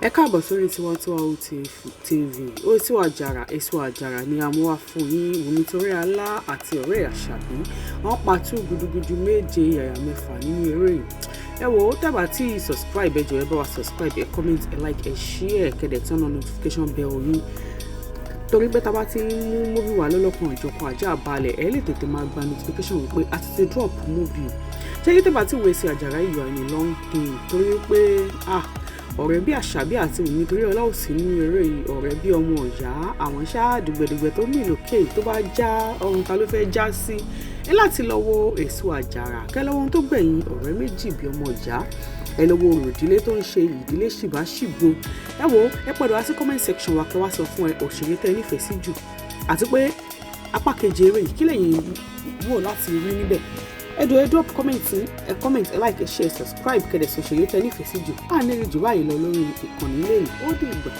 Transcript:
Ẹ káàbọ̀ sórí Tiwantiwahoodtv. Eso Ajara ni a mú wá fún yín. Wumi Toriola àti ọ̀rẹ́ Àṣàbí wọ́n patú gudugudu méje yàyà mẹ́fà nínú eré yìí. Ẹ wò ó, tẹ́bà tí subscribe ẹ jọ̀ọ́ ẹ bá wa subscribe, ẹ comment, ẹ like, ẹ share, kẹ́dẹ̀ turn on notification bell yín. Torí pé tá bá ti mú movie wá lọ́lọ́kan ìjọ̀kan ajá balẹ̀, ẹ lè tètè máa gba notification wípé a ti drop movie. Ṣé yí tẹ́bà tí wo Eso Ajara yìí wà ní long time torí pé ọ̀rẹ́ bí Àṣàbí àti Wumi Toriola ò sí nínú eré yìí, ọ̀rẹ́ bí ọmọ ìyá, àwọn ṣáà dùgbẹ̀dùgbẹ̀ tó mì lókè tó bá já ọrùn ta ló fẹ́ já sí. Ẹ láti lọ wo Eso Ajara kẹ́ lọ́wọ́ ohun tó gbẹ̀yìn ọ̀rẹ́ méjì bí ọmọ ìyá. Ẹ lọ wo ọ̀rọ̀ ìdílé tó ń ṣe ìdílé ṣìbáṣìbo. Ẹ wo, ẹ padà wá sí comment section wa kẹ́ wá sọ fún ẹ òṣèré tẹ́ nífẹ̀ẹ́ sí jù àti pé apá kejì eré yìí kí lẹ̀yin wò láti rí níbẹ̀. Ẹ drop comment, ẹ like, ẹ share, subscribe kẹ́dẹ̀ sọ òṣèré tẹ́ nífẹ̀ẹ́ sí jù. Ní rí jù báyìí lọ lórí ìkànnì lẹ́yìn. Ó dìgbà.